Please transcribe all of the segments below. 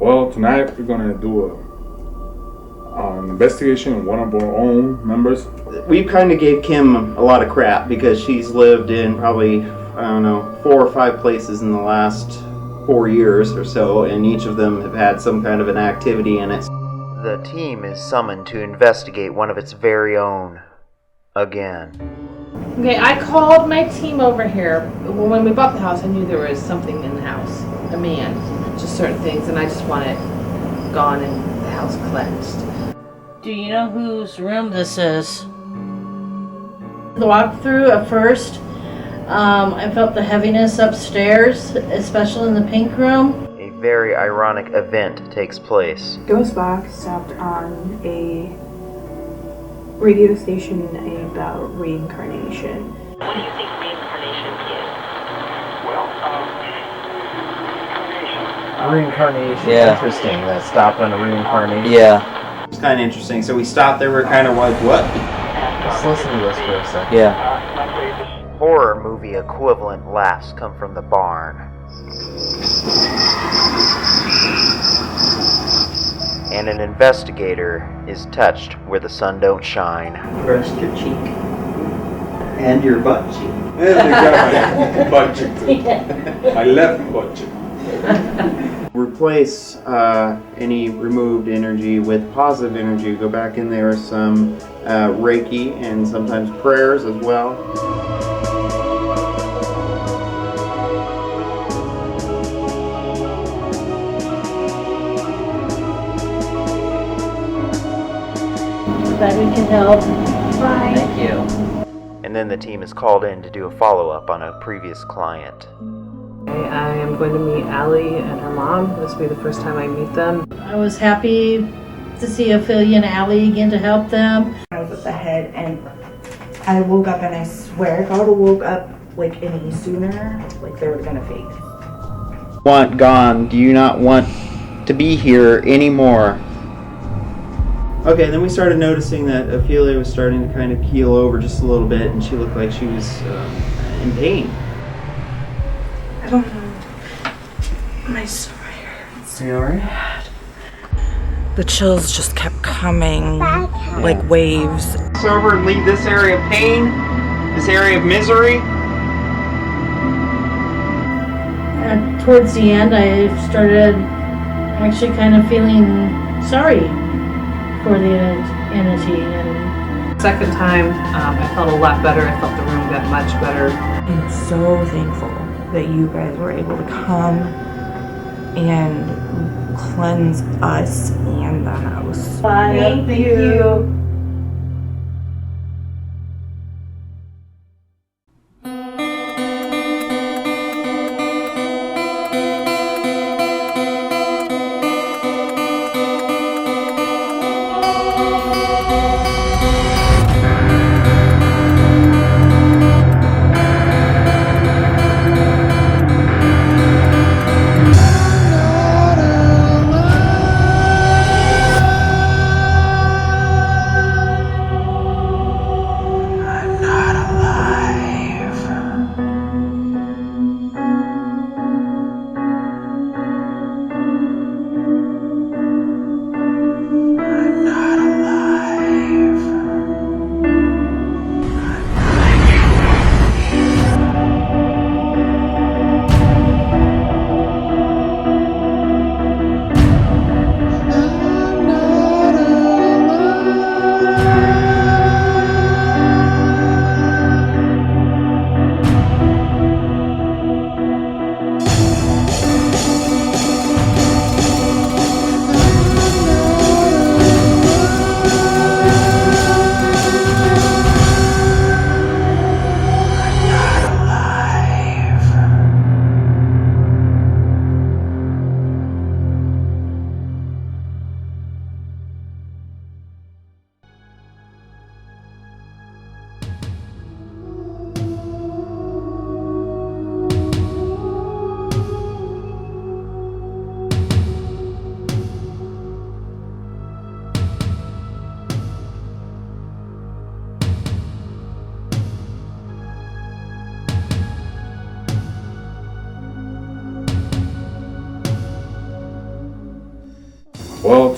Well, tonight we're gonna do an investigation of one of our own members. We kind of gave Kim a lot of crap because she's lived in probably, I don't know, 4 or 5 places in the last 4 years or so, and each of them have had some kind of an activity in it. The team is summoned to investigate one of its very own again. Okay, I called my team over here. When we bought the house, I knew there was something in the house, a man, just certain things, and I just want it gone and the house cleansed. Do you know whose room this is? The walkthrough at first, I felt the heaviness upstairs, especially in the pink room. A very ironic event takes place. Ghostbox stopped on a radio station about reincarnation. What do you think reincarnation is? Reincarnation. Yeah. Interesting. That stopped on a reincarnation. Yeah. It's kind of interesting. So we stopped there, we're kind of like, what? Let's listen to this for a second. Yeah. Horror movie equivalent laughs come from the barn. And an investigator is touched where the sun don't shine. Pressed your cheek. And your butt cheek. My butt cheek too. My left butt cheek. Replace any removed energy with positive energy. Go back in there, some Reiki and sometimes prayers as well. That we can help. Bye. Thank you. And then the team is called in to do a follow-up on a previous client. I am going to meet Allie and her mom. This will be the first time I meet them. I was happy to see Ophelia and Allie again to help them. I was at the head and I woke up and I swear if I would have woke up like any sooner, like they were gonna fake. Want gone. Do you not want to be here anymore? Okay, then we started noticing that Ophelia was starting to kind of keel over just a little bit, and she looked like she was in pain. I don't know. My stomach hurts. You alright? The chills just kept coming like waves. Over and leave this area of pain, this area of misery. And towards the end, I started actually kind of feeling sorry for the entity. And Second time, I felt a lot better. I felt the room got much better. I'm so thankful that you guys were able to come and cleanse us and the house. Bye. Thank you.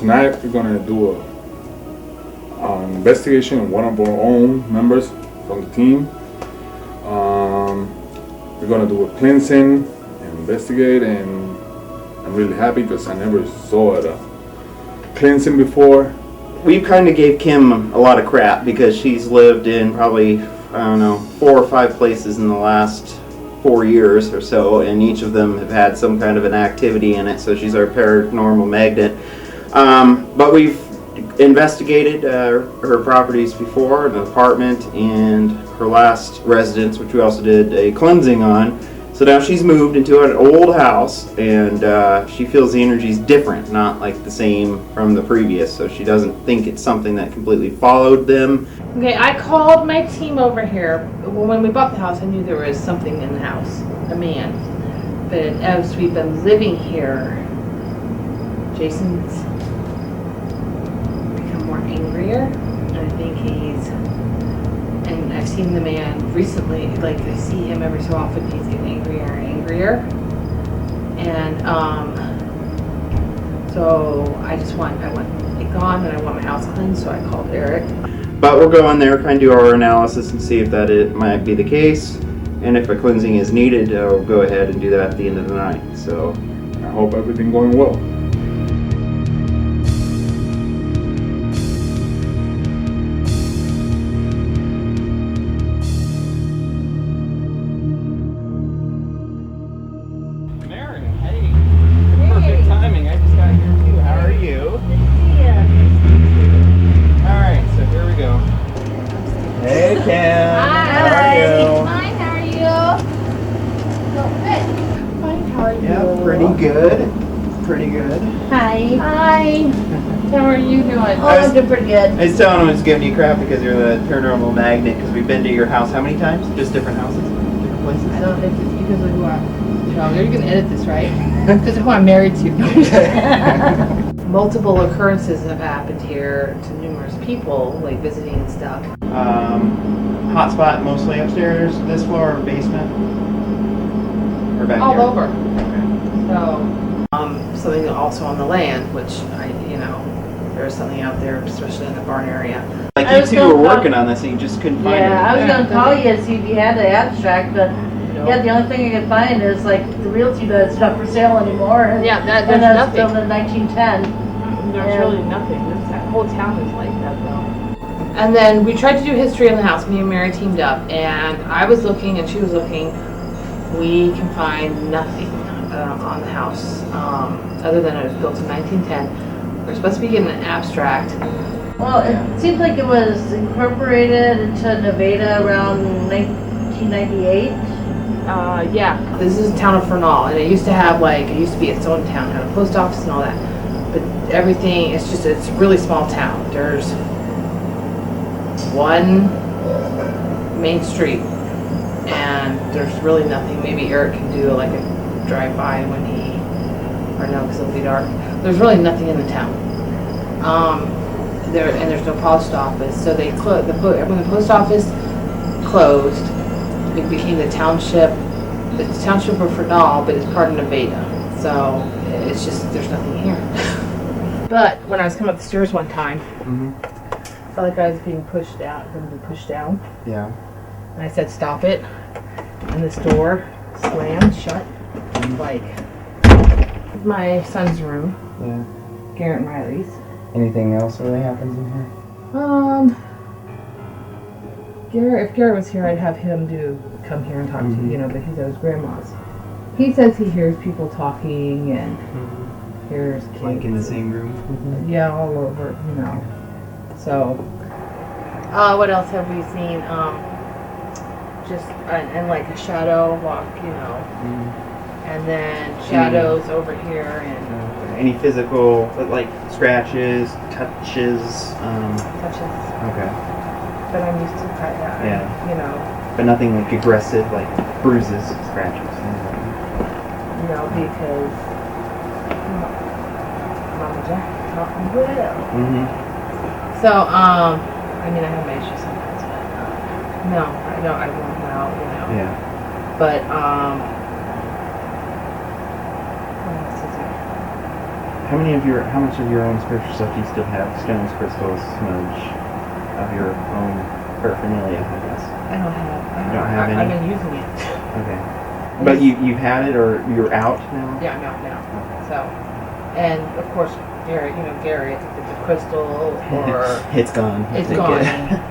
tonight we're gonna do an investigation of one of our own members from the team. We're gonna do a cleansing and investigate, and I'm really happy because I never saw a cleansing before. We kind of gave Kim a lot of crap because she's lived in probably, I don't know, 4 or 5 places in the last 4 years or so, and each of them have had some kind of an activity in it, so she's our paranormal magnet. But we've investigated her properties before, an apartment and her last residence, which we also did a cleansing on. So now she's moved into an old house, and she feels the energy's different, not like the same from the previous, so she doesn't think it's something that completely followed them. Okay, I called my team over here. When we bought the house, I knew there was something in the house, a man. But as we've been living here, Jason's become more angrier, and I think and I've seen the man recently, like I see him every so often, he's getting angrier and angrier. And so I want it gone, and I want my house cleansed, so I called Eric. But we'll go in there, kind of do our analysis and see if that it might be the case. And if a cleansing is needed, we'll go ahead and do that at the end of the night. So I hope everything going well. Mary, hey. Perfect timing. I just got here too. How are you? Alright, so here we go. Hey Kim. How are you? Fine, how are you? Fine, how are you? Yeah, pretty good. Pretty good. Hi. Hi. How are you doing? Oh, I'm doing pretty good. I was telling him I was giving you crap because you're the paranormal magnet, because we've been to your house how many times? Just different houses? Different places? I don't think it's because of who you're going to edit this, right? Because of who I'm married to. Multiple occurrences have happened here to numerous people, like visiting and stuff. Hotspot mostly upstairs, this floor, or basement? Or back All here? over. So, something also on the land, which there's something out there, especially in the barn area. Like I you was two gonna were call- working on this and you just couldn't find Yeah, I was anything. gonna call you to see if you had the abstract, but yeah, the only thing I could find is like the realty, but it's not for sale anymore. And, Yeah, there's and that's nothing. built in 1910. There's Yeah. really nothing. That whole town is like that, though. And then we tried to do history on the house. Me and Mary teamed up, and I was looking and she was looking. We can find nothing on the house other than it was built in 1910. We're supposed to be getting an abstract. Well, it seems like it was incorporated into Nevada around 1998. Yeah. This is the town of Paranormal, and it used to be its own town, had a post office and all that. But everything, it's a really small town. There's one main street, and there's really nothing. Maybe Eric can do like a drive-by or no, because it'll be dark. There's really nothing in the town. There's no post office, so they when the post office closed, it became the township. It's the township of Fernald, but it's part of Nevada. So it's just there's nothing here. But when I was coming up the stairs one time, I felt like I was being pushed down. Yeah. And I said, "Stop it!" And this door slammed shut, like my son's room, Yeah. Garrett and Riley's. Anything else really happens in here? If Garrett was here, I'd have him come here and talk to you, but he's at his grandma's. He says he hears people talking and hears kids. Like in the same room? Yeah, all over, So, what else have we seen? Just, and like a shadow walk, and then shadows over here and Any physical, like scratches, touches? touches. Okay. But I'm used to that, Yeah. But nothing like aggressive, like bruises, scratches. Because Mama Jack taught me well. So, I have my issues sometimes, but no, I don't. I won't go out, Yeah. But what else is there? How much of your own spiritual stuff do you still have? Stones, crystals, smudge, of your own paraphernalia, I guess. I don't have. You don't have any? I've been using it. Okay. But you've had it, or you're out now? Yeah, I'm out now. So, and of course, Gary, if it's a crystal or it's gone. It's gone.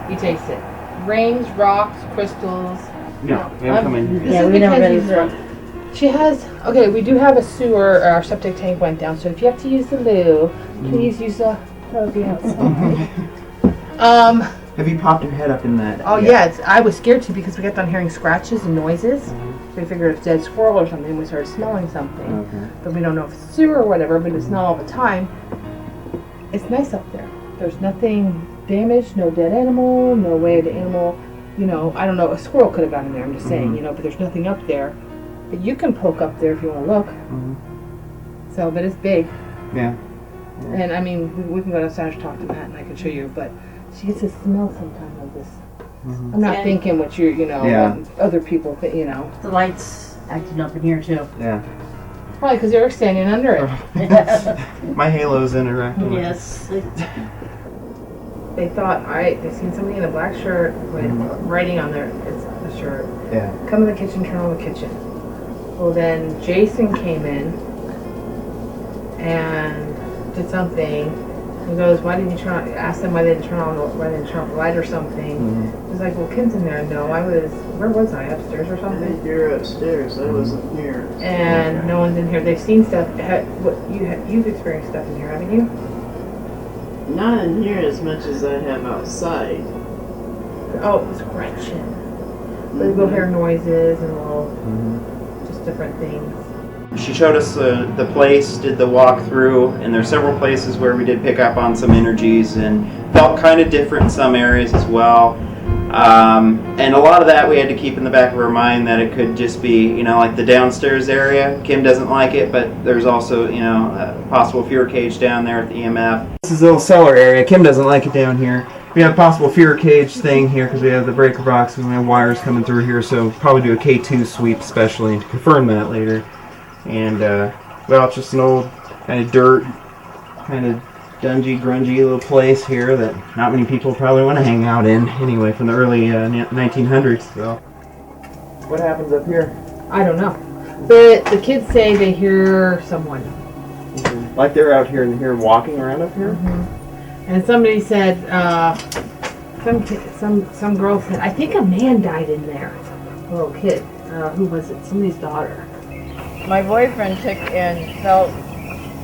He takes it. Rings, rocks, crystals. No, we haven't come in here. Yeah, we don't really. She has, okay, we do have a sewer, our septic tank went down, so if you have to use the loo, please use the trophy outside. Have you popped your head up in that? Oh yeah, I was scared too because we kept on hearing scratches and noises. So we figured it's a dead squirrel or something, we started smelling something. Okay. But we don't know if it's sewer or whatever, but it's not all the time. It's nice up there. There's nothing damaged, no dead animal, no way the animal, I don't know, a squirrel could have gotten there, I'm just saying, but there's nothing up there. But you can poke up there if you want to look. So, but it's big. Yeah. And I mean, we can go downstairs and talk to Matt and I can show you, but she gets a smell sometimes of this. I'm not thinking what what other people think, The lights acting up in here too. Yeah. Probably because they were standing under it. My halo's interacting with Yes. They thought, alright, they seen somebody in a black shirt with writing on their the shirt. Yeah. Come in the kitchen, turn on the kitchen. Well, then Jason came in and did something. He goes, why didn't you turn on, asked them why they didn't turn on the light or something. He's like, well, Kim's in there. No, where was I? Upstairs or something? You're upstairs. I wasn't here. And no one's in here. They've seen stuff. You've experienced stuff in here, haven't you? Not in here as much as I have outside. Oh, it was Gretchen. But we'll hear noises and just different things. She showed us the place, did the walkthrough, and there's several places where we did pick up on some energies and felt kind of different in some areas as well. And a lot of that we had to keep in the back of our mind that it could just be, like the downstairs area. Kim doesn't like it, but there's also, a possible fear cage down there at the EMF. This is a little cellar area. Kim doesn't like it down here. We have a possible fear cage thing here because we have the breaker box and we have wires coming through here, so probably do a K2 sweep especially to confirm that later. And, well, it's just an old kind of dirt, kind of dungy, grungy little place here that not many people probably want to hang out in anyway from the early 1900s. So, what happens up here? I don't know. But the kids say they hear someone. Like they're out here and here walking around up here? And somebody said, some girl said, I think a man died in there. A little kid. Who was it? Somebody's daughter. My boyfriend took and felt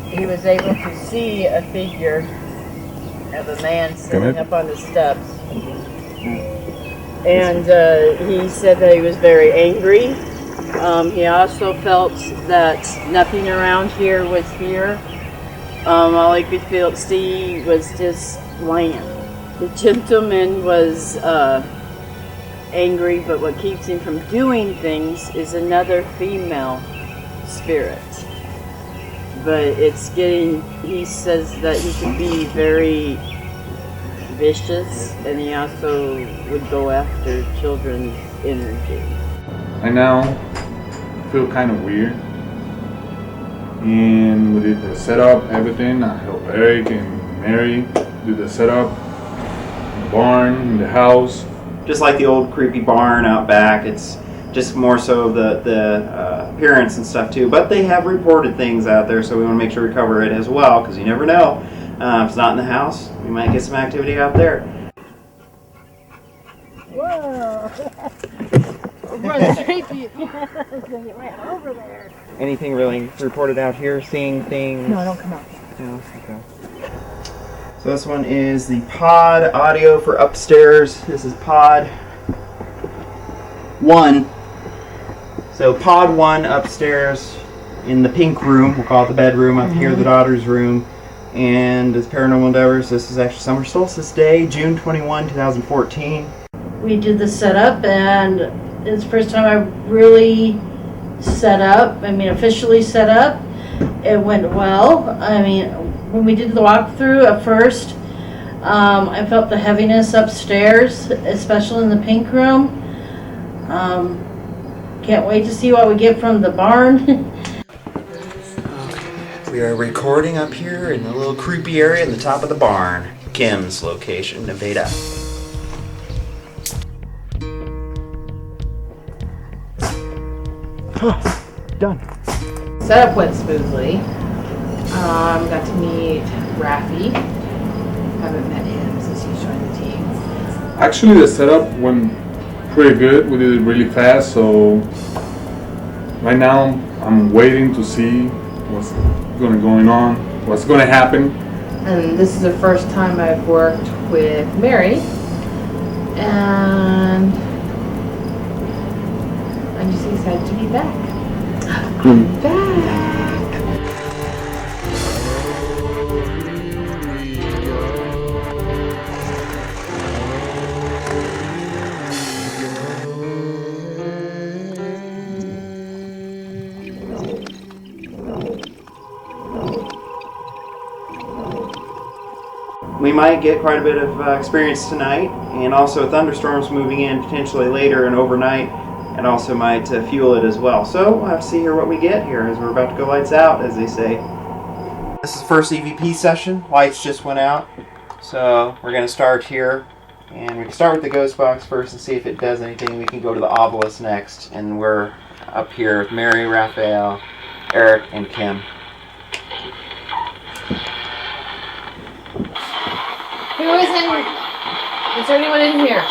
he was able to see a figure of a man sitting up on the steps. And he said that he was very angry. He also felt that nothing around here was here. All he could see was just land. The gentleman was angry, but what keeps him from doing things is another female spirit. But he says that he can be very vicious, and he also would go after children's energy. I now feel kind of weird, and we did the setup, everything. I helped Eric and Mary do the setup in the barn, in the house. Just like the old creepy barn out back, it's just more so the appearance and stuff too. But they have reported things out there, so we want to make sure we cover it as well, because you never know. If it's not in the house, we might get some activity out there. Whoa! Run straight to you. Right over there. Anything really reported out here? Seeing things? No, don't come out. No, okay. So this one is the pod audio for upstairs. This is pod 1. So pod 1 upstairs in the pink room. We'll call it the bedroom. Up here, the daughter's room. And as Paranormal Endeavors, this is actually Summer Solstice Day, June 21, 2014. We did the setup, and it's the first time I really officially set up. It went well. When we did the walkthrough at first, I felt the heaviness upstairs, especially in the pink room. Can't wait to see what we get from the barn. We are recording up here in the little creepy area in the top of the barn. Kim's location, Nevada. Done. Setup went smoothly. Got to meet Rafi. Haven't met him since he's joined the team. Actually, the setup went pretty good. We did it really fast, so right now I'm waiting to see what's going on, what's going to happen. And this is the first time I've worked with Mary, and I'm just excited to be back. I'm back. We might get quite a bit of experience tonight, and also thunderstorms moving in potentially later and overnight, and also might fuel it as well. So we'll have to see here what we get here as we're about to go lights out, as they say. This is the first EVP session. Lights just went out, so we're going to start here, and we can start with the ghost box first and see if it does anything. We can go to the obelisk next, and we're up here with Mary, Raphael, Eric, and Kim. Who is in? Is there anyone in here?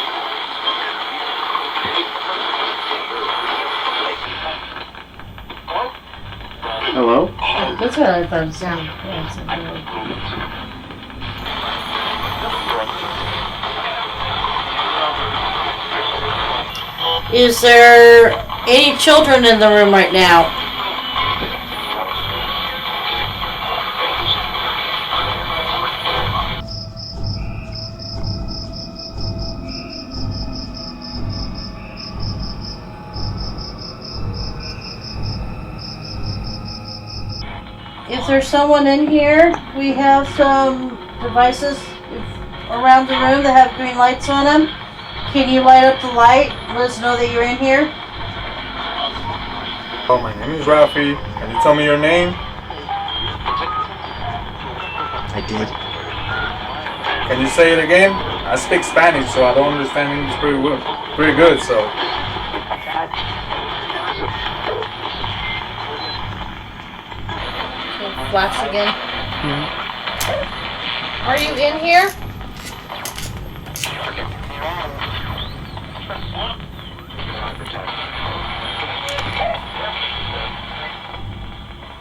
Hello? Oh, that's what I thought it sounded. Is there any children in the room right now? If there's someone in here, we have some devices around the room that have green lights on them. Can you light up the light? Let us know that you're in here. Oh, my name is Rafi. Can you tell me your name? I did. Can you say it again? I speak Spanish, so I don't understand English pretty good, so. Flash again. Are you in here?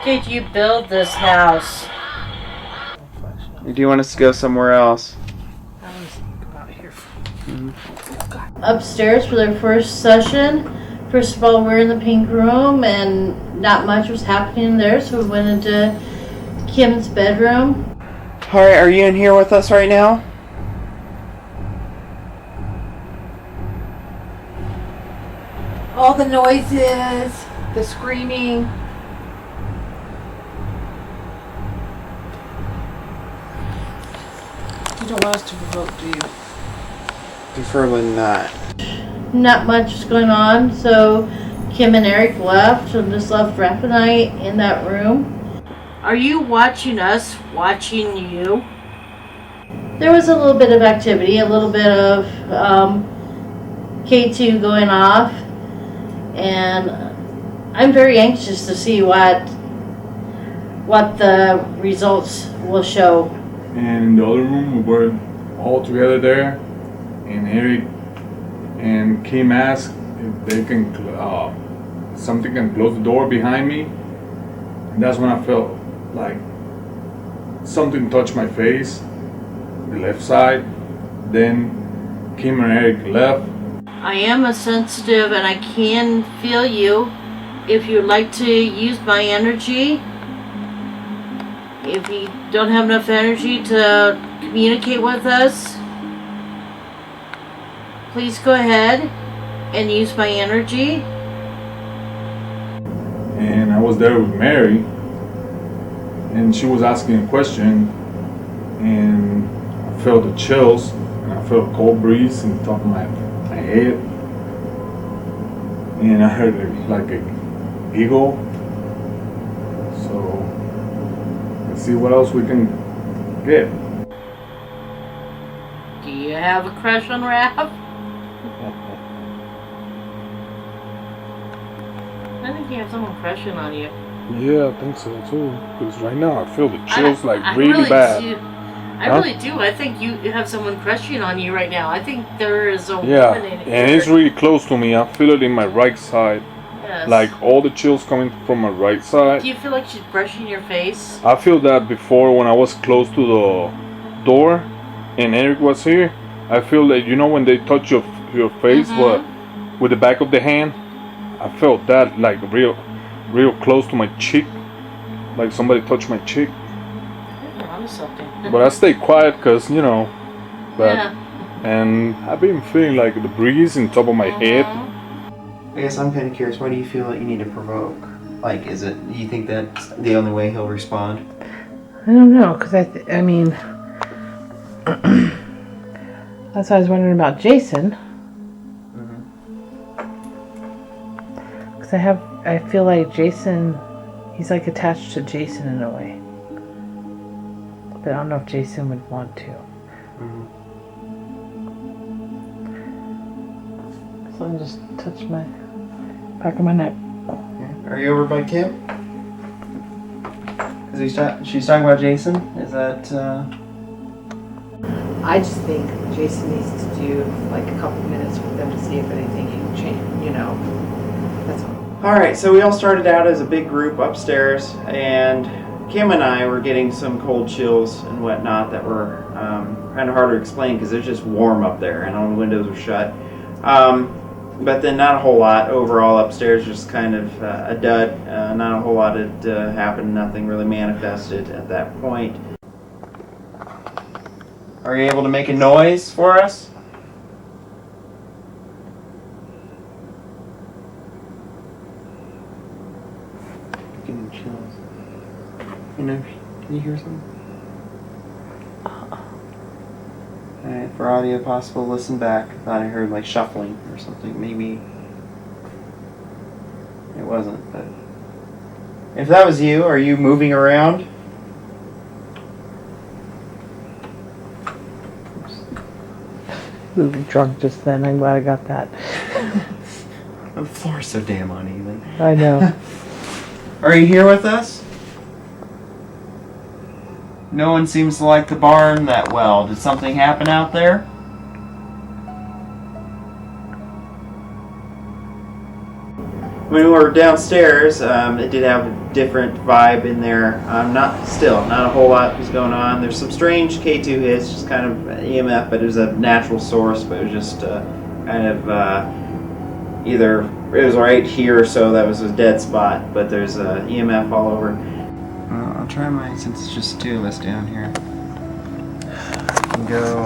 Did you build this house? Do you want us to go somewhere else? Upstairs for their first session. First of all, we're in the pink room and not much was happening there, so we went into Kim's bedroom. Alright, are you in here with us right now? All the noises, the screaming. You don't want us to provoke, do you? Preferably not. Not much is going on, so Kim and Eric left and just left Raph and I in that room. Are you watching us watching you? There was a little bit of activity, a little bit of K2 going off, and I'm very anxious to see what the results will show. And in the other room, we were all together there, and Eric and Kim asked if they can, something can close the door behind me, and that's when I felt like something touched my face, the left side. Then Kim and Eric left. I am a sensitive and I can feel you. If you'd like to use my energy, if you don't have enough energy to communicate with us, please go ahead and use my energy. And I was there with Mary, and she was asking a question, and I felt the chills, and I felt a cold breeze in the top of my head, and I heard like a eagle. So and see what else we can get. Do you have a crush on Raph? I think you have someone crushing on you. Yeah, I think so too. Because right now I feel the chills I really bad. I really do. I think you have someone crushing on you right now. I think there is a Yeah, woman in here. and it's really close to me. I feel it in my right side. Yes. Like all the chills coming from my right side. Do you feel like she's brushing your face? I feel that before when I was close to the door and Eric was here. I feel that, you know, when they touch your face with the back of the hand, I felt that like real close to my cheek, like somebody touched my cheek. Something. But I stay quiet because, you know, but Yeah. and I've been feeling like the breeze on top of my head. I guess I'm kind of curious. Why do you feel that you need to provoke? Like, do you think that's the only way he'll respond? I don't know, because I mean, that's why I was wondering about Jason. Because I feel like Jason, he's like attached to Jason in a way. But I don't know if Jason would want to. So I just touch my back of my neck. Okay. Are you over by Kim? She's talking about Jason. Is that? I just think Jason needs to do like a couple minutes with them to see if anything can change. You know, that's all. All right. So we all started out as a big group upstairs, and Kim and I were getting some cold chills and whatnot that were kind of hard to explain because it's just warm up there and all the windows are shut. But then not a whole lot overall upstairs, just kind of a dud. Not a whole lot had happened, nothing really manifested at that point. Are you able to make a noise for us? Getting chills. You know, can you hear something? Alright, for audio possible, listen back. I thought I heard like shuffling or something. Maybe it wasn't, but if that was you, are you moving around? We were drunk just then. I'm glad I got that. The floor's so damn uneven. I know. Are you here with us? No one seems to like the barn that well. Did something happen out there? When we were downstairs, it did have a different vibe in there. Not a whole lot was going on. There's some strange K2 hits, just kind of EMF, but it was a natural source, but it was just kind of either it was right here or so that was a dead spot, but there's EMF all over. I'll try mine since it's just two of us down here. I can go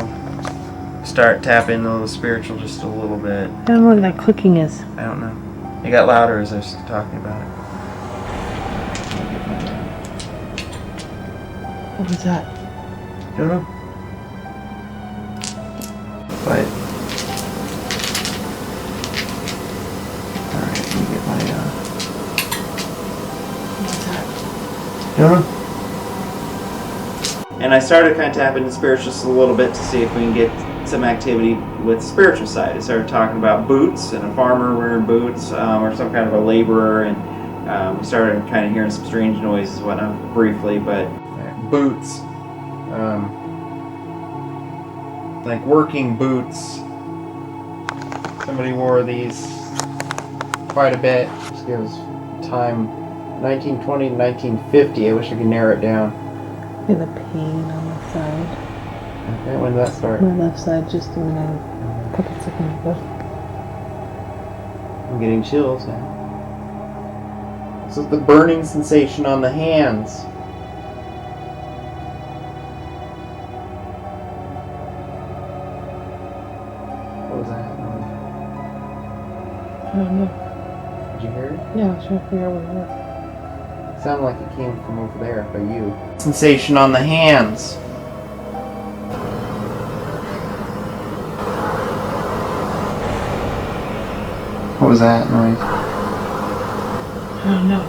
start tapping into the spiritual just a little bit. I don't know what that clicking is. I don't know. It got louder as I was talking about it. What was that? Don't know. But alright, let me get my What's that? don't know. And I started kind of tapping the spiritual just a little bit to see if we can get some activity with the spiritual side. I started talking about boots and a farmer wearing boots, or some kind of a laborer, and we started kind of hearing some strange noises, whatnot, briefly, but boots, like working boots. Somebody wore these quite a bit. Just gives time 1920 to 1950. I wish I could narrow it down. In the pain on the side. Okay, when did that start? My left side, just a minute, a couple seconds ago. I'm getting chills now. This is the burning sensation on the hands. What was that? I don't know. Did you hear it? Yeah, I was trying to figure out what it was. It sounded like it came from over there by you. Sensation on the hands. What was that noise? I don't know.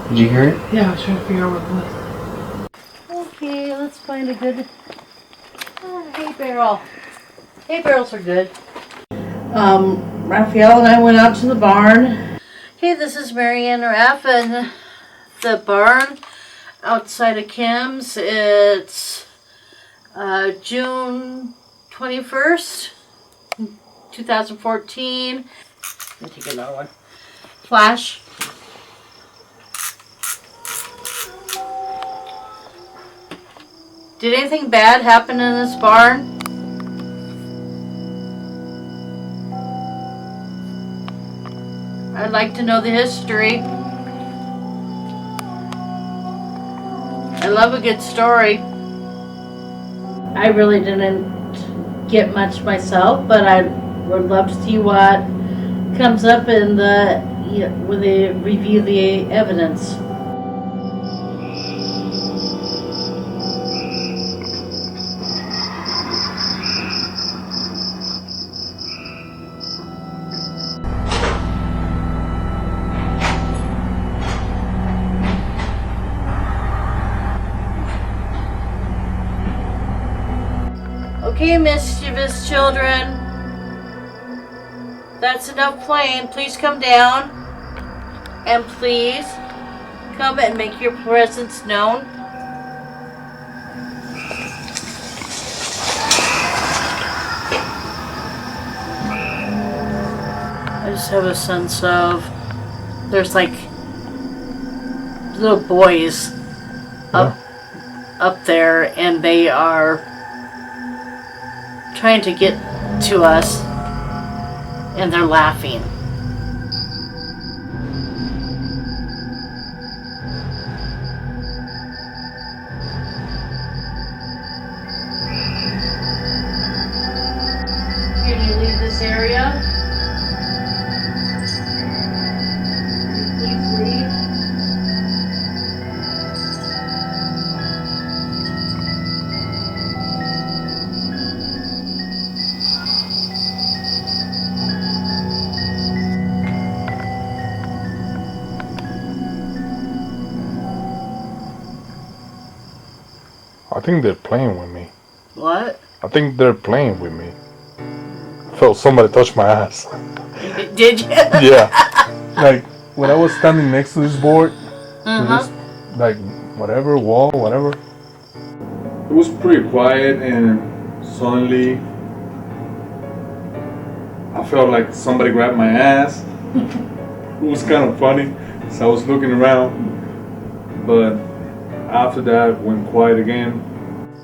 Did you hear it? Yeah, I was trying to figure out what it was. let's find a good hay barrel. Hay barrels are good. Raphael and I went out to the barn. Hey, this is Marianne Raff and the barn outside of Kim's. It's June 21st, 2014. Let me take another one. Flash. Did anything bad happen in this barn? I'd like to know the history. I love a good story. I really didn't get much myself, but I would love to see what comes up in the when they review the evidence. Okay, mischievous children. That's enough playing. Please come down. And please come and make your presence known. I just have a sense of there's like little boys up there, and they are trying to get to us, and they're laughing. Can you leave this area? Please leave. I think they're playing with me. What? I think they're playing with me. I felt somebody touch my ass. Did you? Yeah. Like, when I was standing next to this board, just, like, whatever, wall, whatever. It was pretty quiet, and suddenly I felt like somebody grabbed my ass. It was kind of funny, so I was looking around, but after that, it went quiet again.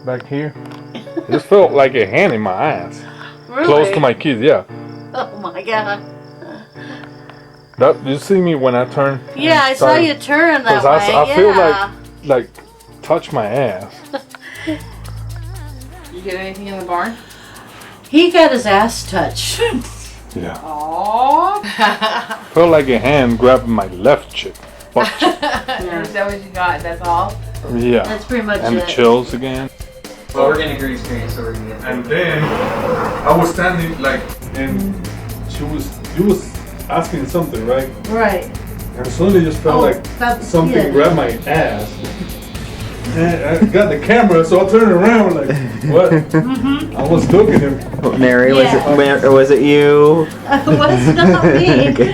Back here, it just felt like a hand in my ass. Really? Close to my kids, yeah. Oh my god. That, you see me when I turn? Yeah, I saw you turn that way. I feel like touch my ass. You get anything in the barn? He got his ass touched. Yeah. Aww. Felt like a hand grabbed my left cheek. Butt cheek. Is that what you got? That's all? Yeah. That's pretty much and it. the chills again. Well, we're getting a green screen, so we're gonna get. And then I was standing like, and she was asking something, right? Right. And suddenly just felt like something grabbed my ass. And I got the camera, so I turned around like, what? I was looking at him. Mary, Yeah. was it you? It was not me. I think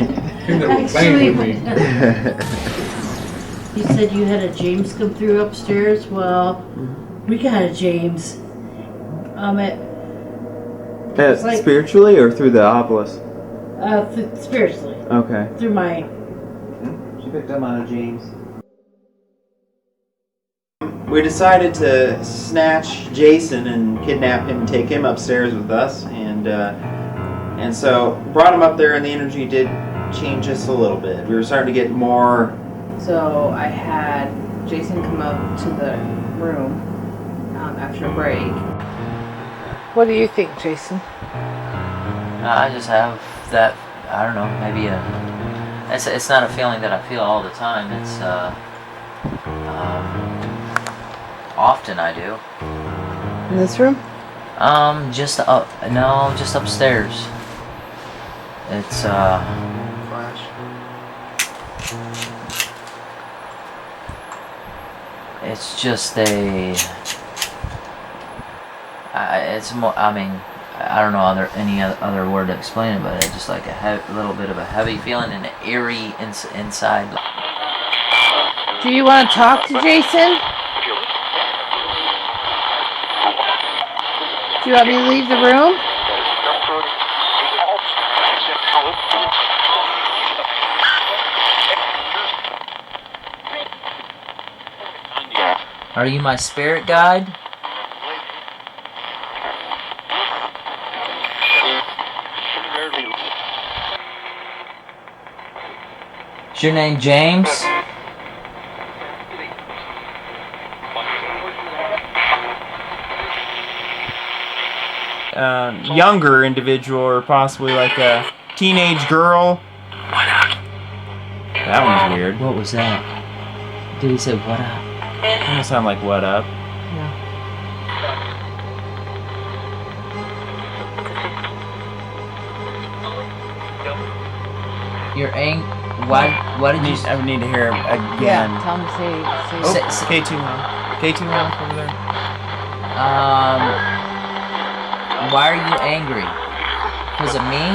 they were playing with me. You said you had a James come through upstairs. Well, we got a James. It's like, spiritually or through the obelisk? spiritually. Okay. Through my. She picked up on a James. We decided to snatch Jason and kidnap him and take him upstairs with us, and so brought him up there, and the energy did change us a little bit. We were starting to get more. So I had Jason come up to the room after a break. What do you think, Jason? I just have that. I don't know. Maybe it's not a feeling that I feel all the time. It's often I do. In this room? Just upstairs. It's flash. It's just It's more. I mean, I don't know any other word to explain it, but it's just like a little bit of a heavy feeling and an eerie inside. Do you want to talk to Jason? Do you want me to leave the room? Are you my spirit guide? Is your name James? Younger individual, or possibly like a teenage girl. That one's weird. What was that? Did he say what up? Doesn't sound like what up. You're Why did you? I would need to hear again. Yeah, tell him to say. K2-1. K2-1 over there. Why are you angry? Because of me?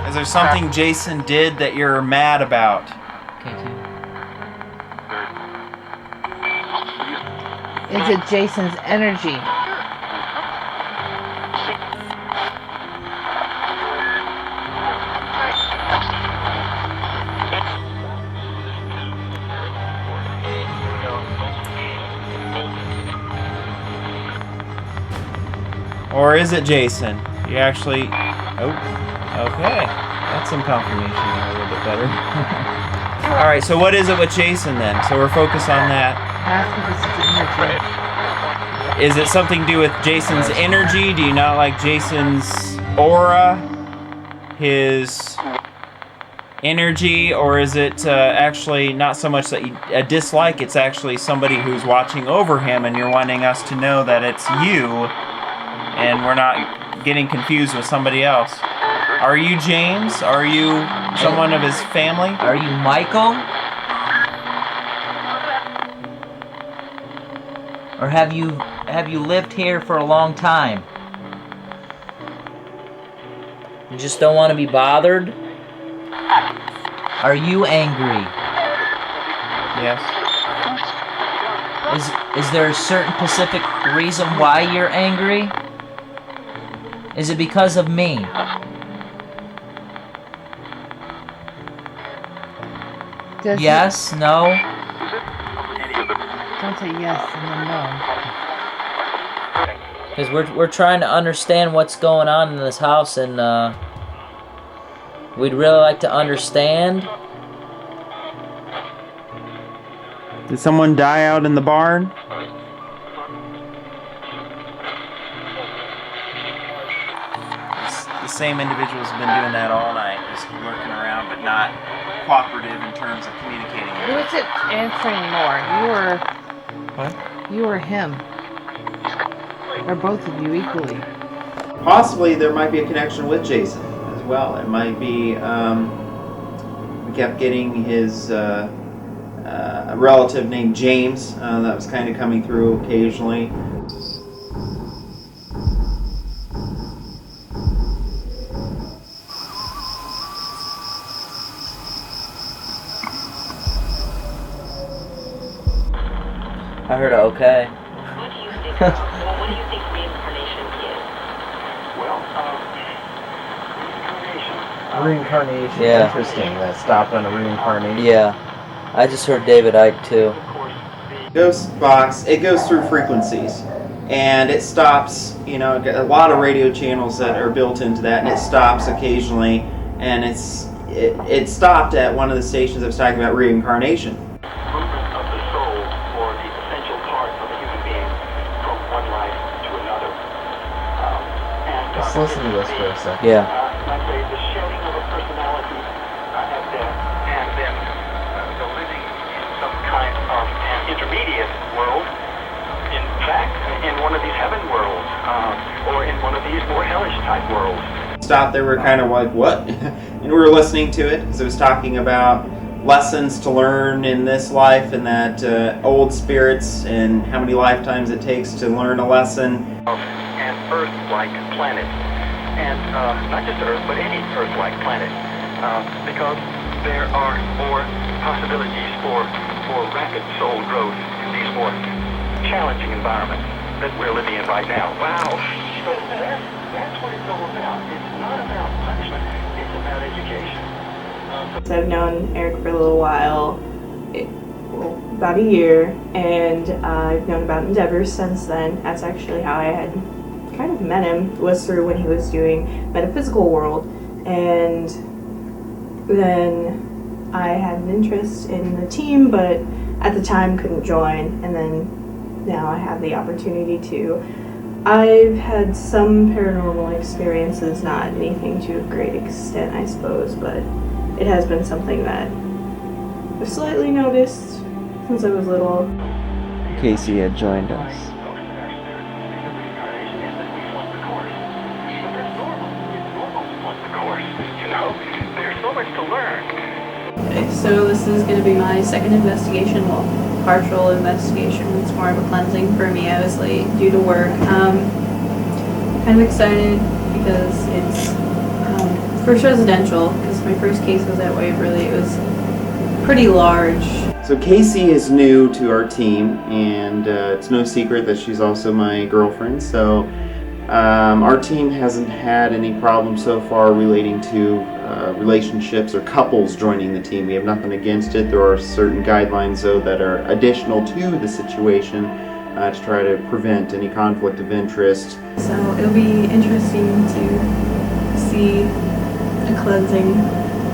Is there something Jason did that you're mad about? K2. Is it Jason's energy? Or is it Jason? You actually... Oh, okay. That's some confirmation there, a little bit better. Alright, so what is it with Jason then? So we're focused on that. Is it something to do with Jason's energy? Do you not like Jason's aura? His energy? Or is it actually not so much that you dislike, it's actually somebody who's watching over him and you're wanting us to know that it's you and we're not getting confused with somebody else? Are you James? Are you someone of his family? Are you Michael? Or have you lived here for a long time? You just don't want to be bothered? Are you angry? Yes. Is there a certain specific reason why you're angry? Is it because of me? Yes? No? Don't say yes and then no. Because we're trying to understand what's going on in this house, and we'd really like to understand. Did someone die out in the barn? The same individuals have been doing that all night, just lurking around, but not cooperative in terms of communicating. Who is it answering more? What? You or him? Or both of you equally? Possibly there might be a connection with Jason as well. It might be we kept getting his a relative named James that was kind of coming through occasionally. I heard okay. What do you think reincarnation is? Reincarnation. Yeah. Interesting. That stopped on a reincarnation. Yeah. I just heard David Icke too. Ghost box, it goes through frequencies and it stops, you know, a lot of radio channels that are built into that, and it stops occasionally, and it stopped at one of the stations that was talking about reincarnation. Let's listen to this for a second. Yeah. Let's say the shedding of a personality at death, and then the living in some kind of an intermediate world, in fact, in one of these heaven worlds, or in one of these more hellish type worlds. Stopped there, we're kind of like, what? And we were listening to it because it was talking about lessons to learn in this life, and that old spirits and how many lifetimes it takes to learn a lesson. An Earth-like planet, and not just Earth, but any Earth-like planet, because there are more possibilities for rapid soul growth in these more challenging environments that we're living in right now. Wow! So that's what it's all about. It's not about punishment. It's about education. I've known Eric for a little while, about a year, and I've known about Endeavors since then. That's actually how I had kind of met him, was through when he was doing Metaphysical World, and then I had an interest in the team, but at the time couldn't join, and then now I have the opportunity to. I've had some paranormal experiences, not anything to a great extent, I suppose, but it has been something that I've slightly noticed since I was little. Casey had joined us. There's so much to learn. Okay, so this is going to be my second investigation, well, partial investigation. It's more of a cleansing for me, obviously, due to work. Kind of excited because it's first residential, because my first case was at Waverly. It was pretty large. So Casey is new to our team, and it's no secret that she's also my girlfriend. So our team hasn't had any problems so far relating to relationships or couples joining the team. We have nothing against it. There are certain guidelines, though, that are additional to the situation to try to prevent any conflict of interest. So it'll be interesting to see a cleansing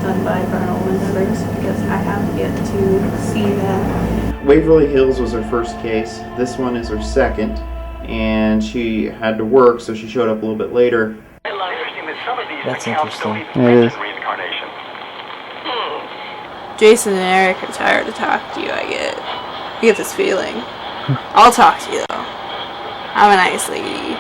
done by Paranormal Endeavors, because I have yet to see that. Waverly Hills was her first case. This one is her second, and she had to work, so she showed up a little bit later. That's interesting. It is. Jason and Eric are tired to talk to you, I get this feeling. I'll talk to you though. I'm a nice lady.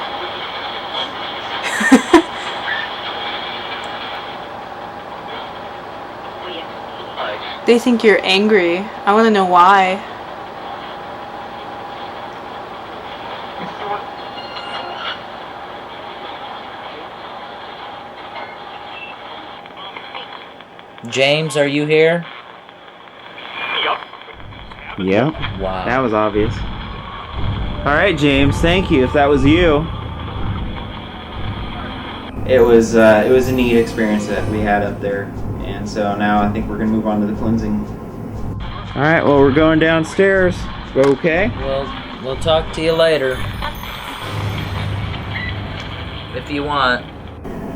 They think you're angry. I want to know why. James, are you here? Yep. Wow. That was obvious. Alright, James, thank you if that was you. It was a neat experience that we had up there. And so now I think we're going to move on to the cleansing. Alright, well, we're going downstairs. Okay? We'll talk to you later. If you want.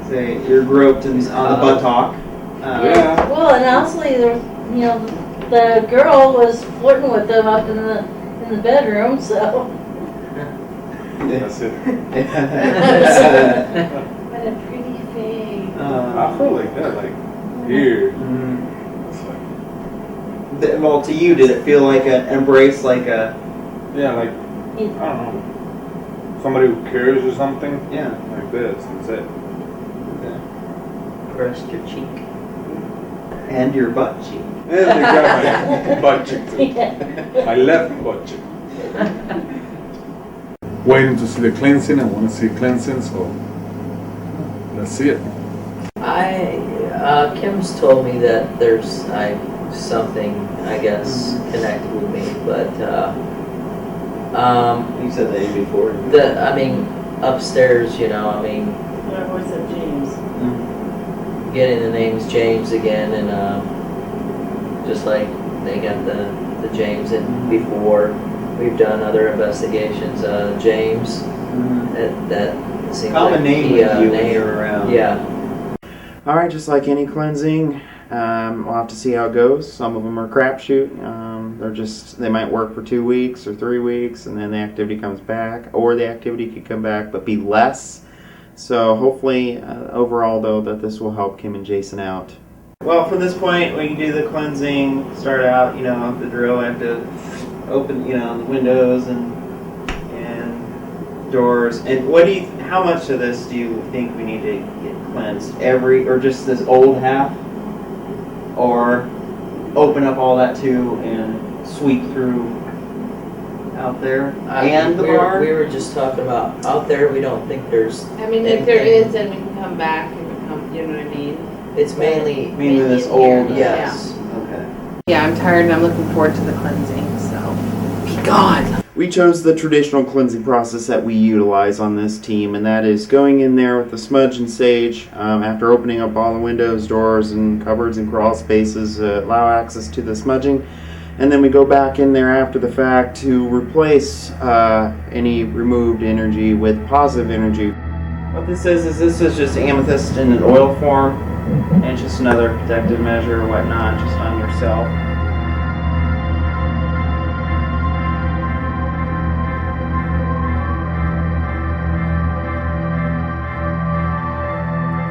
Say, you're groped on the buttock. Yeah. Well, and honestly, the girl was flirting with them up in the bedroom, so. That's it. What a pretty face. I feel like that, like here. Well, to you, did it feel like an embrace, like a... Yeah, like, I don't know, somebody who cares or something? Yeah. Like this, that's it. Yeah. Pressed your cheek. And your butt cheek. And they got my butt cheek too. My left butt cheek. Waiting to see the cleansing. I want to see cleansing, so let's see it. Kim's told me that there's something, I guess, connected with me, but you said that before. I mean, upstairs, What was it, James? getting the names James again, and just like they got the James in before. We've done other investigations. James, that seems common like name with you when you're around. Yeah. All right, just like any cleansing, we'll have to see how it goes. Some of them are crapshoot. They might work for 2 weeks or 3 weeks, and then the activity comes back, or the activity could come back but be less. So hopefully, overall though, that this will help Kim and Jason out. Well, from this point, we can do the cleansing. Start out, the drill. I have to open, the windows and doors. And how much of this do you think we need to get cleansed? Or just this old half? Or open up all that too and sweep through out there and the barn? We were just talking about out there. We don't think there's. I mean, if there is, then we can come back and come. You know what I mean? It's mainly this in old. here. Yes. Okay. Yeah, I'm tired and I'm looking forward to the cleansing. So, be gone. We chose the traditional cleansing process that we utilize on this team, and that is going in there with the smudge and sage after opening up all the windows, doors, and cupboards and crawl spaces, allow access to the smudging, and then we go back in there after the fact to replace any removed energy with positive energy. What this is just amethyst in an oil form, and it's just another protective measure or whatnot, just on yourself.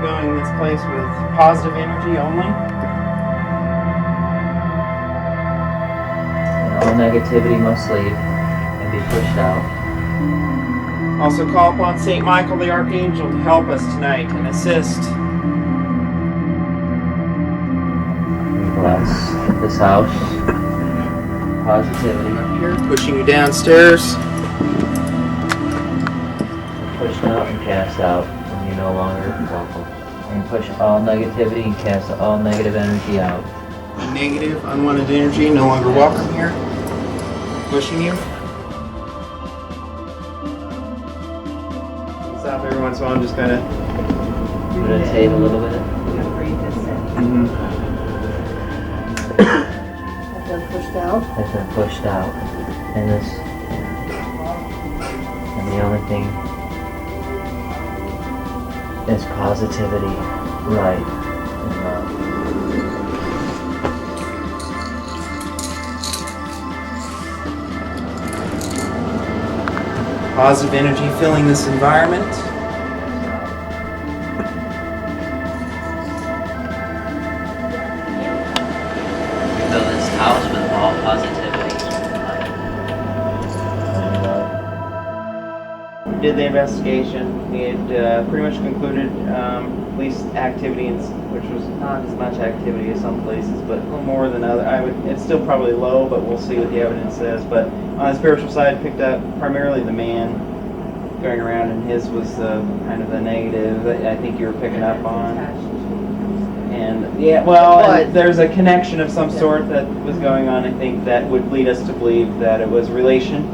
Filling this place with positive energy only. All negativity must leave and be pushed out. Also call upon St. Michael the Archangel to help us tonight and assist. We bless this house. Positivity. Up here, pushing you downstairs. Pushed out and cast out when you're no longer welcome. And push all negativity and cast all negative energy out. Negative, unwanted energy, no longer welcome here. Pushing you. Stop every once in a while, I'm just kind of meditate a little bit. Has been pushed out. Has been pushed out. And this, and the only thing is positivity, light, and love. positive energy filling this environment. Fill this house with all positivity. We did the investigation. We had pretty much concluded police activity, which was not as much activity as some places, but a little more than other. It's still probably low, but we'll see what the evidence says. But on the spiritual side, picked up primarily the man going around, and his was kind of the negative that I think you were picking up on. And yeah, well, and there's a connection of some sort that was going on. I think that would lead us to believe that it was relation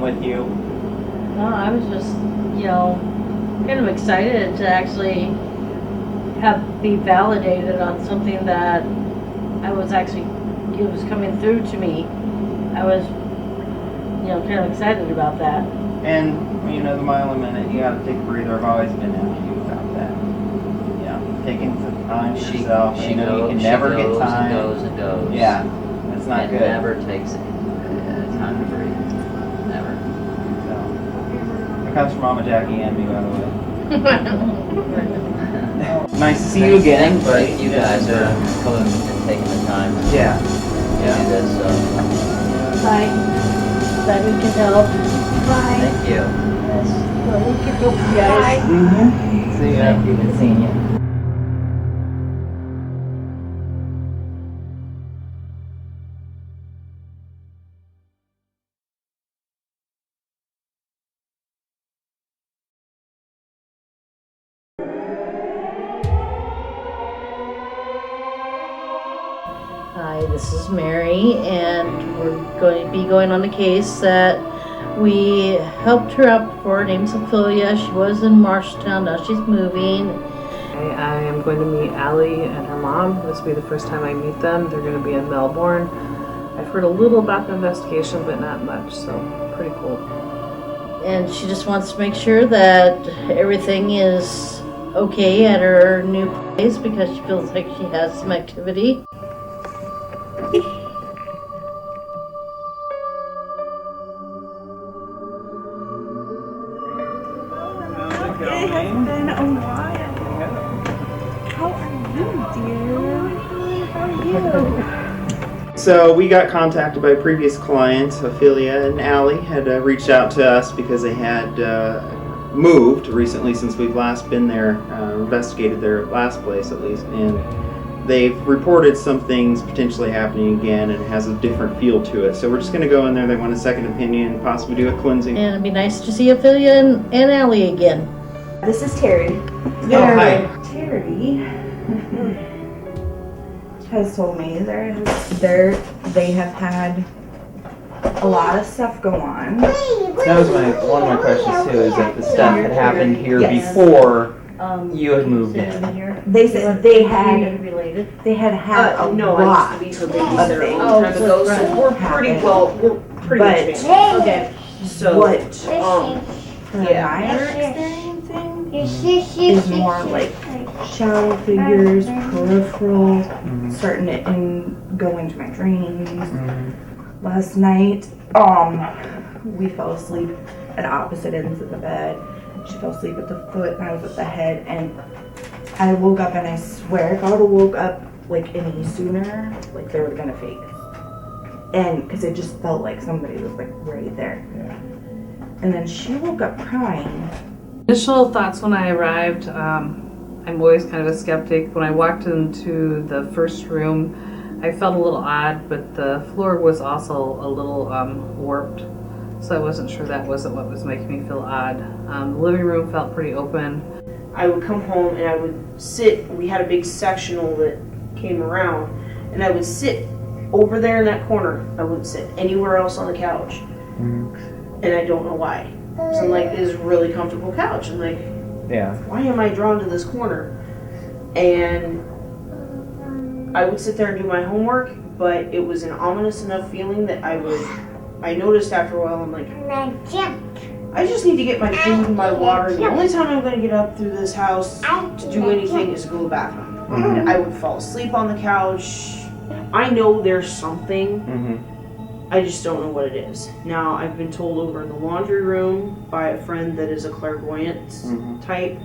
with you. No, I was just, kind of excited to actually be validated on something that it was coming through to me. I was, kind of excited about that. And, the mile a minute, you gotta take a breather. I've always been after you about that. Taking the time for yourself. You can never get time. And goes and goes. Yeah, that's not it good. It never takes time to breathe. Never. So, it comes from Mama Jackie and me, by the way. Nice to see you again. Thank you guys for coming and taking the time. Yeah. To do this. Bye. Glad we can help. Bye. Thank you. Yes. Well, we can help you guys. Mm-hmm. See ya. Thank you. Good seeing you. Hi, this is Mary, and we're going to be going on the case that we helped her out before. Her name's Ophelia. She was in Marshtown. Now she's moving. I am going to meet Allie and her mom. This will be the first time I meet them. They're going to be in Melbourne. I've heard a little about the investigation, but not much, so pretty cool. And she just wants to make sure that everything is okay at her new place because she feels like she has some activity. It has been a while. How are you, dear? How are you? So we got contacted by a previous client. Ophelia and Allie had reached out to us because they had moved recently since we've last been there, investigated their last place at least, and they've reported some things potentially happening again, and it has a different feel to it. So we're just going to go in there. They want a second opinion, possibly do a cleansing. And it'd be nice to see Ophelia and Allie again. This is Terry. Oh, hi. Terry has told me they have had a lot of stuff go on. That was one of my questions too, is that the stuff had happened here before you had moved in. They said they had a No, I lot used to be her babysitter a of long time ago, so things we're pretty but much family. Okay. So, what yeah. I'm experiencing is more like shadow figures, peripheral, starting to go into my dreams. Last night, we fell asleep at opposite ends of the bed. She fell asleep at the foot and I was at the head, and I woke up, and I swear if I would have woke up like any sooner, like they were gonna fade. And because it just felt like somebody was like right there. And then she woke up crying. Initial thoughts when I arrived, I'm always kind of a skeptic. When I walked into the first room, I felt a little odd, but the floor was also a little warped. So I wasn't sure that wasn't what was making me feel odd. The living room felt pretty open. I would come home and I would sit, we had a big sectional that came around, and I would sit over there in that corner. I wouldn't sit anywhere else on the couch. And I don't know why. So I'm like, this is a really comfortable couch. I'm like, why am I drawn to this corner? And I would sit there and do my homework, but it was an ominous enough feeling that I noticed after a while, I'm like, I just need to get my food and my water. The only time I'm going to get up through this house to do anything is to go to the bathroom. And I would fall asleep on the couch. I know there's something. I just don't know what it is. Now, I've been told over in the laundry room by a friend that is a clairvoyant type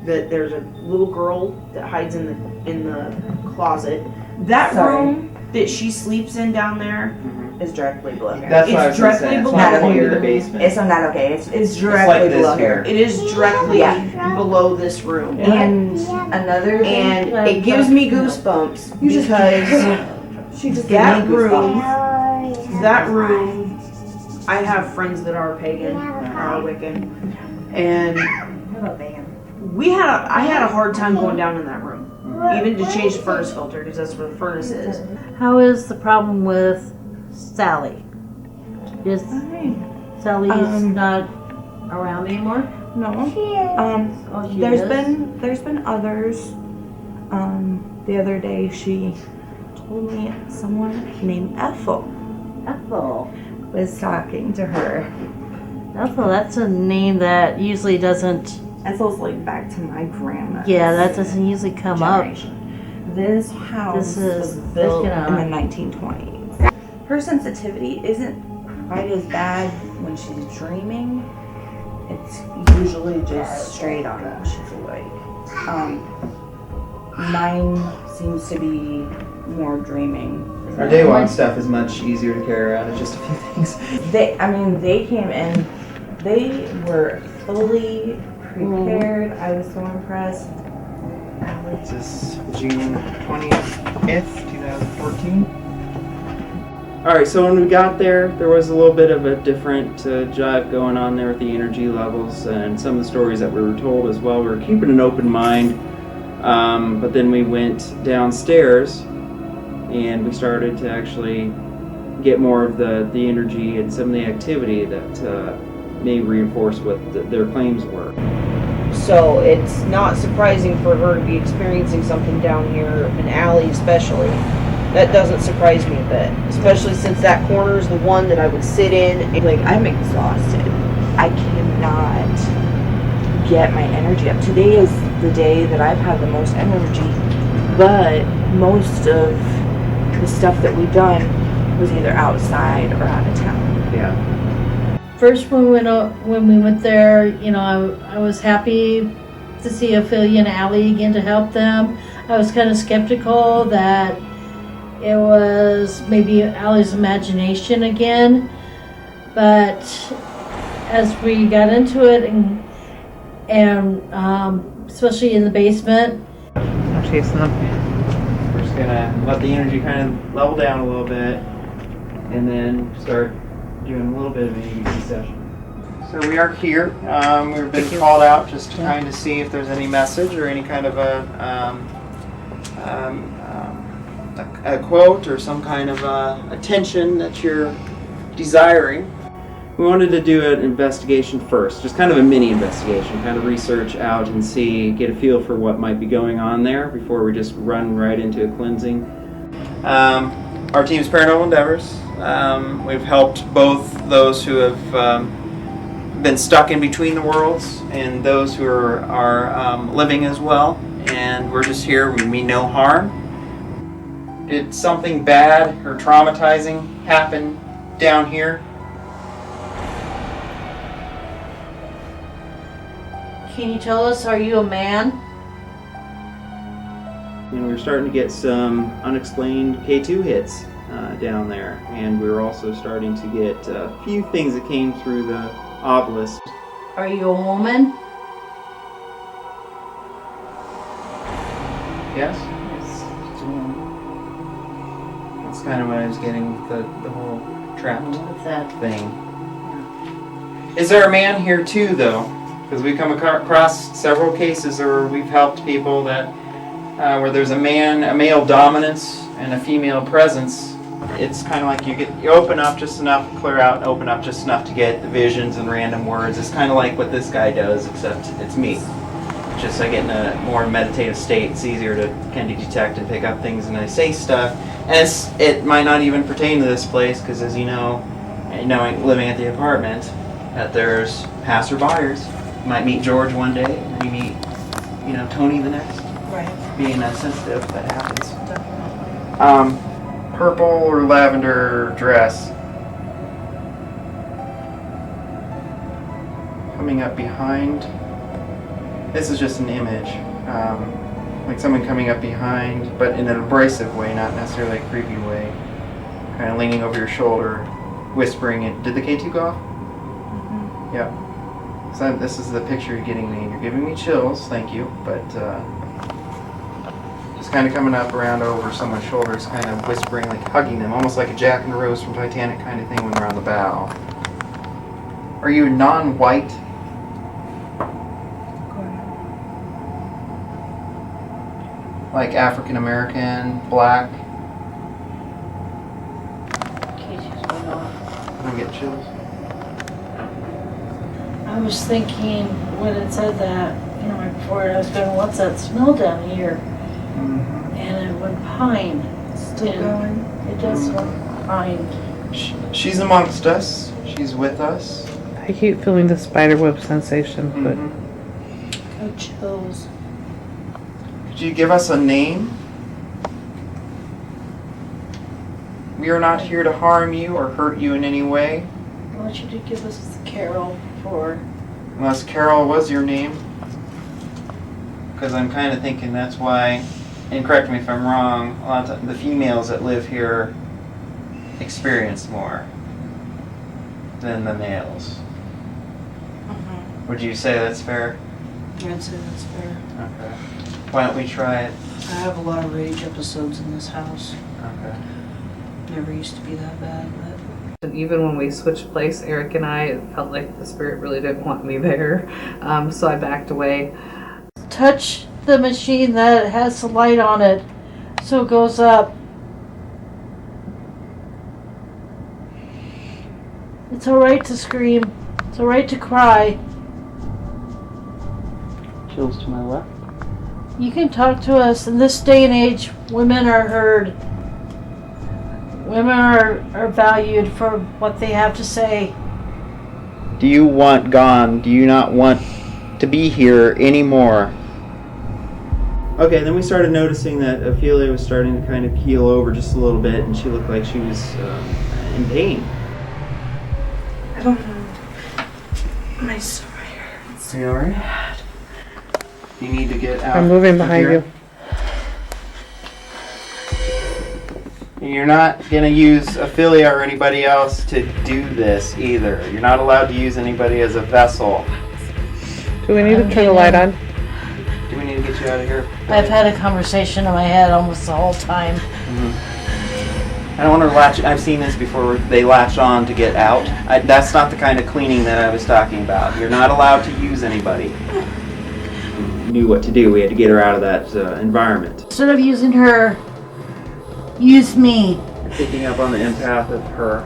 that there's a little girl that hides in the closet. That room that she sleeps in down there is directly below here. That's what I was directly below here. The basement. It's not okay. It's directly like below here. here. It is directly below this room. And another thing, And it gives me goosebumps because she just that room, I have friends that are pagan, are Wiccan, and I had a hard time going down in that room, even to change the furnace filter, because that's where the furnace is. How is the problem with Sally? Is Sally not around anymore? No. She There's is? been others. The other day she told me someone named Ethel was talking to her. Ethel, that's a name that usually doesn't. Ethel's like back to my grandma. Yeah, that doesn't usually come generation. This house was built in the 1920s. Her sensitivity isn't quite as bad when she's dreaming. It's usually just straight on when she's awake. Mine seems to be more dreaming. Our day one stuff is much easier to carry around. It's just a few things. They came in, they were fully prepared. I was so impressed. This is June 20th, 2014. Alright, so when we got there was a little bit of a different jive going on there with the energy levels and some of the stories that we were told as well. We were keeping an open mind, but then we went downstairs and we started to actually get more of the energy and some of the activity that may reinforce what their claims were. So it's not surprising for her to be experiencing something down here, in Allie especially. That doesn't surprise me a bit, especially since that corner is the one that I would sit in. Like, I'm exhausted. I cannot get my energy up. Today is the day that I've had the most energy, but most of the stuff that we've done was either outside or out of town. Yeah. First, when we went there, you know, I was happy to see Ophelia and Allie again to help them. I was kind of skeptical that it was maybe Allie's imagination again, but as we got into it and especially in the basement. I'm chasing them. gonna let the energy kind of level down a little bit, and then start doing a little bit of an EVP session. So we are here. We've been called out just to kind of see if there's any message or any kind of a quote or some kind of attention that you're desiring. We wanted to do an investigation first, just kind of a mini investigation, kind of research out and see, get a feel for what might be going on there before we just run right into a cleansing. Our team's Paranormal Endeavors. We've helped both those who have been stuck in between the worlds and those who are living as well. And we're just here, we mean no harm. Did something bad or traumatizing happen down here? Can you tell us, are you a man? And we're starting to get some unexplained K2 hits down there, and we're also starting to get a few things that came through the obelisk. Are you a woman? Yes? That's kind of what I was getting with the whole trapped thing. Is there a man here too, though? Because we come across several cases where we've helped people that where there's a male dominance and a female presence. It's kind of like you open up just enough, clear out, and open up just enough to get visions and random words. It's kind of like what this guy does, except it's me. Just I get in a more meditative state. It's easier to kind of detect and pick up things, and I say stuff. And it might not even pertain to this place, because as you know, living at the apartment, that there's passerbyers. You might meet George one day, and you meet, Tony the next. Right. Being sensitive, that happens. Purple or lavender dress. Coming up behind. This is just an image. Like someone coming up behind, but in an abrasive way, not necessarily a creepy way. Kind of leaning over your shoulder, whispering it. Did the K2 go off? Mm-hmm. Yeah. So this is the picture you're getting me. You're giving me chills, thank you, but just kind of coming up around over someone's shoulders, kind of whispering, like hugging them, almost like a Jack and Rose from Titanic kind of thing when they're on the bow. Are you non-white? Like African American, black? I get chills. I was thinking when it said that, right before it, I was going, what's that smell down here? Mm-hmm. And it went pine. Still going. It does smell pine. She's amongst us. She's with us. I keep feeling the spiderweb sensation, but Oh, chills. Could you give us a name? We are not here to harm you or hurt you in any way. I want you to give us Carol for... Unless Carol was your name. Because I'm kind of thinking that's why, and correct me if I'm wrong, a lot of the females that live here experience more than the males. Mm-hmm. Would you say that's fair? I'd say that's fair. Okay. Why don't we try it? I have a lot of rage episodes in this house. Okay. Never used to be that bad, but... And even when we switched place, Eric and I, it felt like the spirit really didn't want me there. So I backed away. Touch the machine that has the light on it so it goes up. It's alright to scream. It's alright to cry. Chills to my left. You can talk to us. In this day and age, women are heard. Women are valued for what they have to say. Do you want gone? Do you not want to be here anymore? Okay, then we started noticing that Ophelia was starting to kind of keel over just a little bit, and she looked like she was in pain. I don't know. My stomach hurts. Are you alright? You need to get out. I'm moving behind you. You're not going to use Ophelia or anybody else to do this either. You're not allowed to use anybody as a vessel. Do we need to turn the light on? Do we need to get get you out of here. I've had a conversation in my head almost the whole time. I don't want to latch. I've seen this before. They latch on to get out. That's not the kind of cleaning that I was talking about. You're not allowed to use anybody. We knew what to do. We had to get her out of that environment. Instead of using her, use me. Picking up on the empath of her.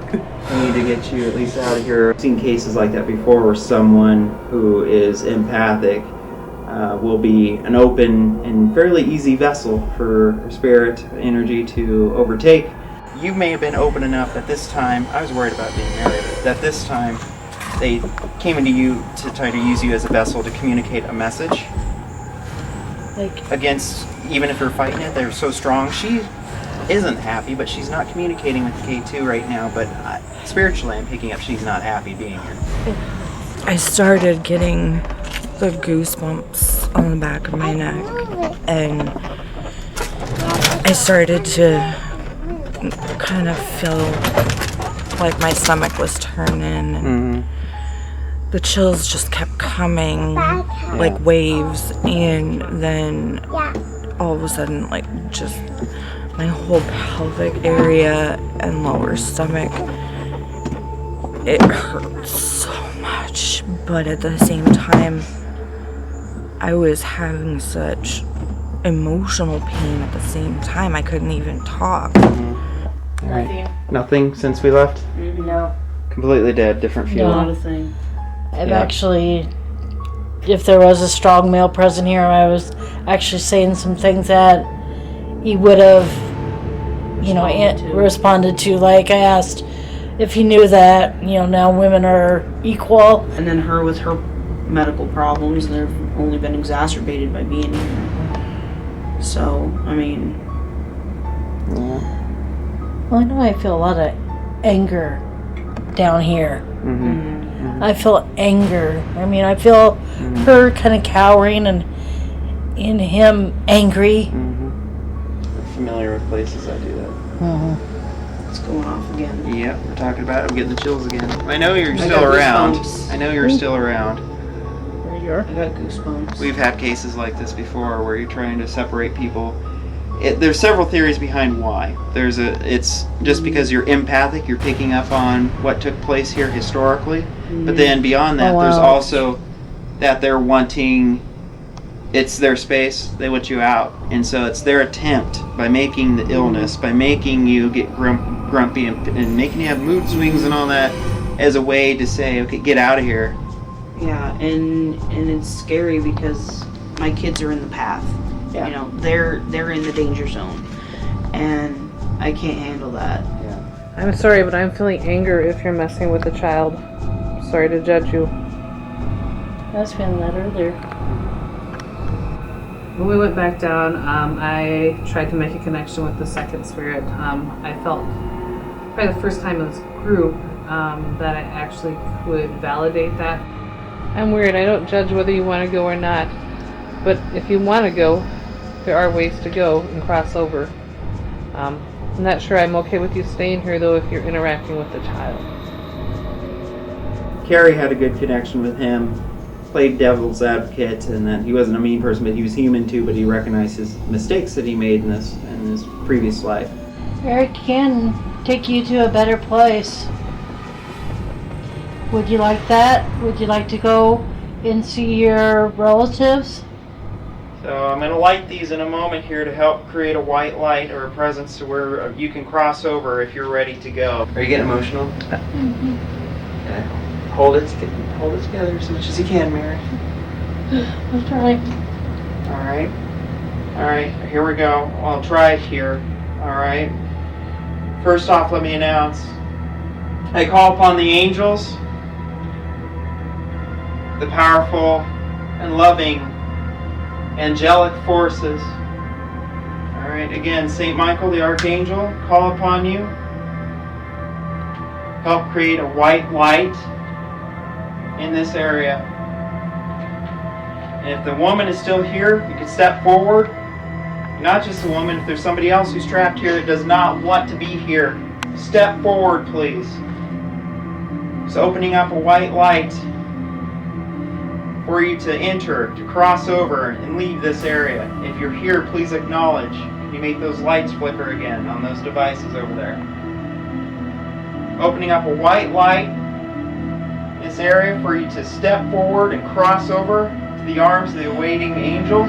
We need to get you at least out of here. I've seen cases like that before where someone who is empathic will be an open and fairly easy vessel for spirit energy to overtake. You may have been open enough at this time. I was worried about being married. That this time they came into you to try to use you as a vessel to communicate a message. Like against, even if you're fighting it, they're so strong. She isn't happy, but she's not communicating with K2 right now. But spiritually, I'm picking up she's not happy being here. I started getting the goosebumps on the back of my neck, and I started to kind of feel like my stomach was turning, and the chills just kept coming like waves, and then all of a sudden, like, just my whole pelvic area and lower stomach, it hurt so much, but at the same time I was having such emotional pain at the same time. I couldn't even talk. Nothing since we left? No. Completely dead, different feeling. Not a thing. I've actually, if there was a strong male present here, I was actually saying some things that he would have, responded to. Like, I asked if he knew that, now women are equal. And then her with her medical problems, they've only been exacerbated by being here. So, I mean... Well, I know I feel a lot of anger down here. I feel anger. I mean, I feel her kind of cowering and him angry. Familiar with places that do that. It's going off again. Yep, we're talking about it. I'm getting the chills again. I know you're I still got around. goosebumps. I know you're still around. There you are. I got goosebumps. We've had cases like this before where you're trying to separate people. There's several theories behind why. It's just because you're empathic, you're picking up on what took place here historically. But then beyond that, there's also that they're wanting, it's their space, they want you out. And so it's their attempt by making the illness, by making you get grumpy and making you have mood swings and all that as a way to say, okay, get out of here. Yeah, and it's scary because my kids are in the path. Yeah. They're in the danger zone, and I can't handle that. Yeah. I'm sorry, but I'm feeling anger if you're messing with a child. Sorry to judge you. I was feeling that earlier. When we went back down, I tried to make a connection with the second spirit. I felt, probably the first time in this group, that I actually could validate that. I'm weird. I don't judge whether you want to go or not. But if you want to go, there are ways to go and cross over. I'm not sure I'm okay with you staying here, though, if you're interacting with the child. Carrie had a good connection with him, played devil's advocate, and that he wasn't a mean person, but he was human too, but he recognized his mistakes that he made in his previous life. Eric can take you to a better place. Would you like that? Would you like to go and see your relatives? So I'm going to light these in a moment here to help create a white light or a presence to where you can cross over if you're ready to go. Are you getting emotional? Okay. Hold it together as much as you can, Mary. I'm trying. All right, here we go. I'll try it here. All right. First off, let me announce. I call upon the angels, the powerful and loving angelic forces. All right, again, St. Michael the Archangel, call upon you. Help create a white light in this area. And if the woman is still here, you can step forward. Not just the woman, if there's somebody else who's trapped here that does not want to be here, step forward, please. It's opening up a white light for for you to enter, to cross over and leave this area. If you're here, please acknowledge. You make those lights flicker again on those devices over there. Opening up a white light in this area for you to step forward and cross over to the arms of the awaiting angel.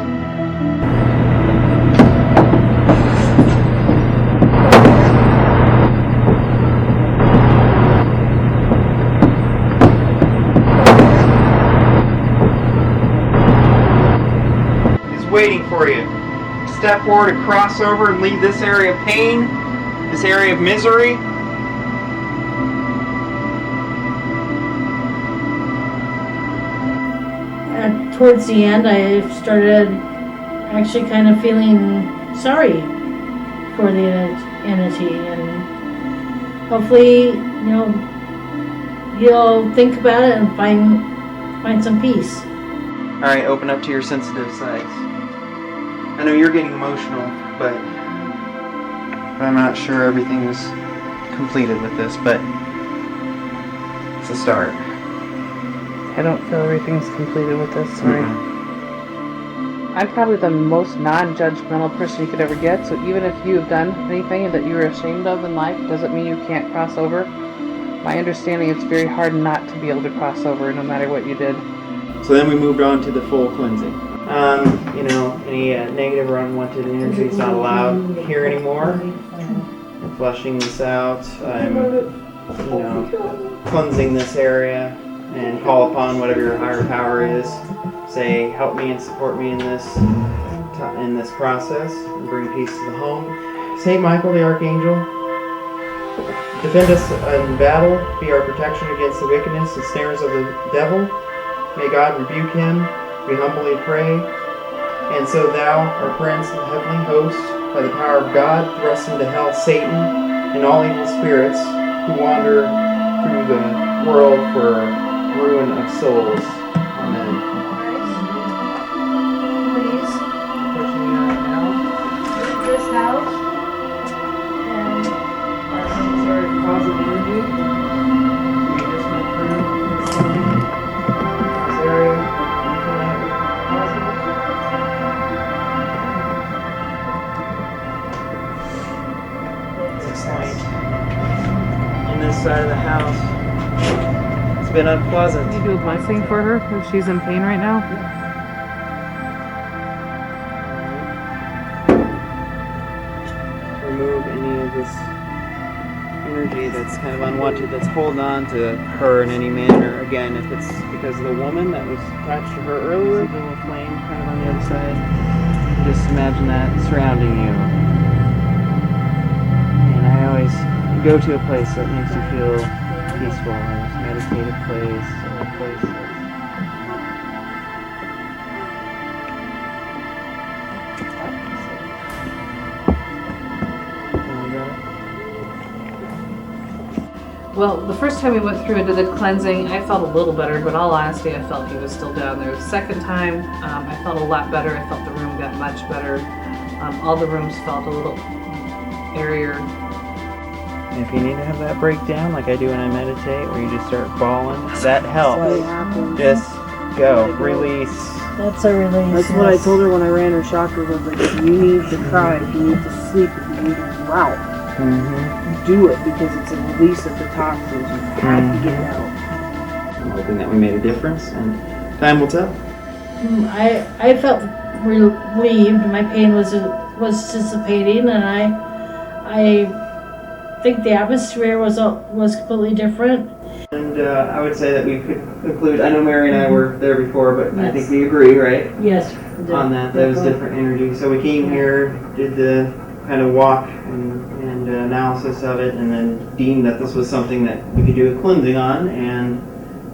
Waiting for you. Step forward and cross over and leave this area of pain, this area of misery. Towards the end, I started actually kind of feeling sorry for the entity, and hopefully, he'll think about it and find some peace. All right, open up to your sensitive sides. I know you're getting emotional, but I'm not sure everything is completed with this, but it's a start. I don't feel everything's completed with this, sorry. I'm probably the most non-judgmental person you could ever get, so even if you've done anything that you're ashamed of in life, doesn't mean you can't cross over. My understanding, it's very hard not to be able to cross over no matter what you did. So then we moved on to the full cleansing. Any negative or unwanted energy is not allowed here anymore. I'm flushing this out. I'm, cleansing this area and call upon whatever your higher power is. Say, help me and support me in this process and bring peace to the home. Saint Michael the Archangel, defend us in battle, be our protection against the wickedness and snares of the devil. May God rebuke him, we humbly pray. And so thou, our prince of the heavenly host, by the power of God, thrust into hell Satan and all evil spirits who wander through the world for ruin of souls. Amen. Please. Pushing you out now. Leave this house. And Our homes are a positive energy. We just went through this area. In this side of the house, it's been unpleasant. Can you do a blessing for her if she's in pain right now? Remove any of this energy that's kind of unwanted, that's holding on to her in any manner. Again, if it's because of the woman that was attached to her earlier, the little flame kind of on the other side. Just imagine that surrounding you. And I always go to a place that makes you feel peaceful, a meditative place, or a place that's Well, the first time we went through and did the cleansing, I felt a little better, but in all honesty, I felt he was still down there. The second time, I felt a lot better. I felt the room got much better. All the rooms felt a little airier. And if you need to have that breakdown, like I do when I meditate, where you just start bawling, that helps. Just go, release. That's a release. That's what I told her when I ran her chakras. I was like, if you need to cry, if you need to sleep, if you need to drown, do it, because it's a release of the toxins. You have to get it out. I'm hoping that we made a difference, and time will tell. I felt relieved. My pain was dissipating, and I think the atmosphere was completely different. And I would say that we could conclude. I know Mary and I were there before, but yes. I think we agree, right? Yes. On that, was different energy. So we came here, did the kind of walk and analysis of it, and then deemed that this was something that we could do a cleansing on, and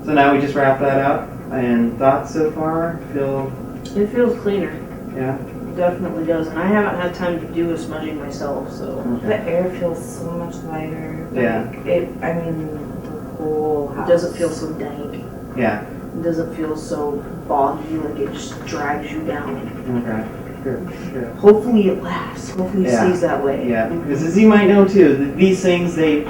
so now we just wrap that up. And thoughts so far? It feels cleaner. Yeah. It definitely does, and I haven't had time to do a smudging myself, so the air feels so much lighter. Yeah. The whole house. It doesn't feel so dank. Yeah. It doesn't feel so boggy, like it just drags you down. Okay. Good. Hopefully it lasts. Hopefully it stays that way. Yeah, because as you might know too, these things, they're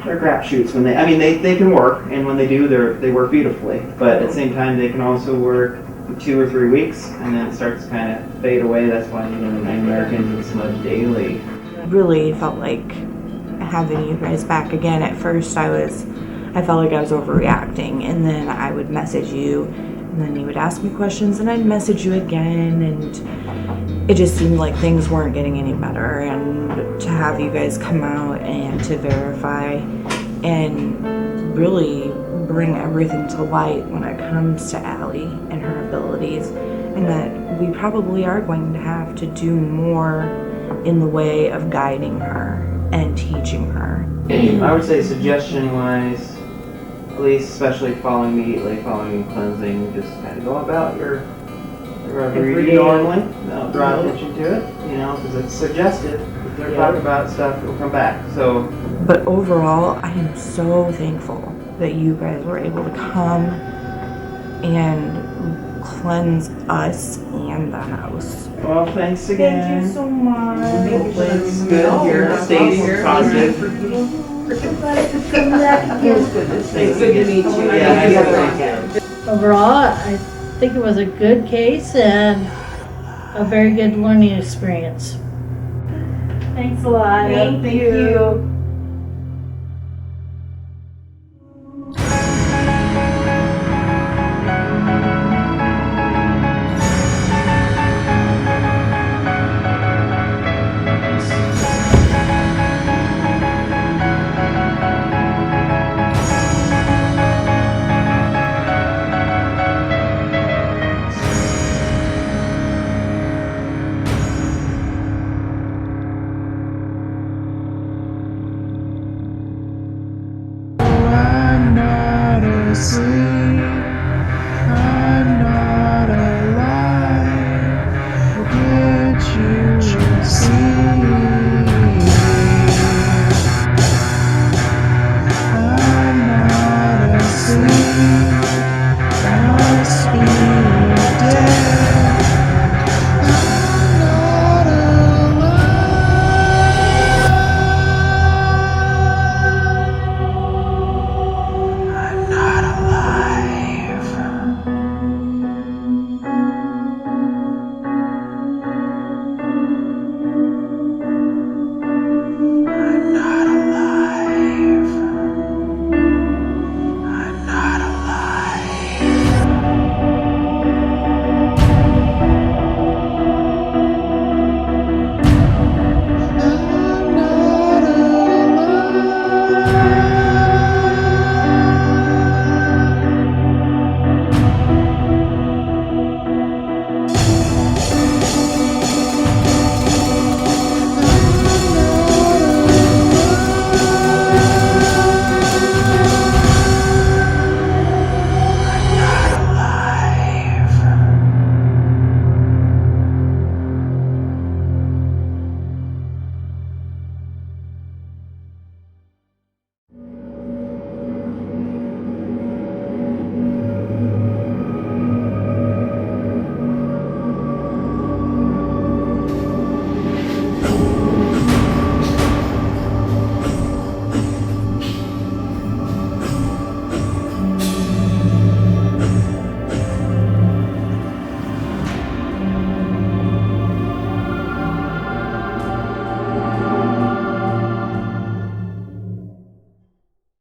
crapshoots. When they can work, and when they do, they work beautifully. But at the same time, they can also work 2 or 3 weeks, and then it starts to kind of fade away. That's why the Night Americans and Smudge Daily. Really felt like having you guys back again. At first I felt like I was overreacting, and then I would message you, and then you would ask me questions, and I'd message you again, and it just seemed like things weren't getting any better. And to have you guys come out and to verify and really bring everything to light when it comes to Allie and her abilities, and that we probably are going to have to do more in the way of guiding her and teaching her. I would say suggestion-wise, at least especially immediately following cleansing, just kind of go about your reading normally. Don't draw attention to it, because it's suggestive. If they're talking about stuff, it'll come back. So, but overall, I am so thankful that you guys were able to come and cleanse us and the house. Well, thanks again. Thank you so much. Hopefully it's good here. Stay positive. It's good to meet you. Overall, I think it was a good case and a very good learning experience. Thanks a lot. Thank you.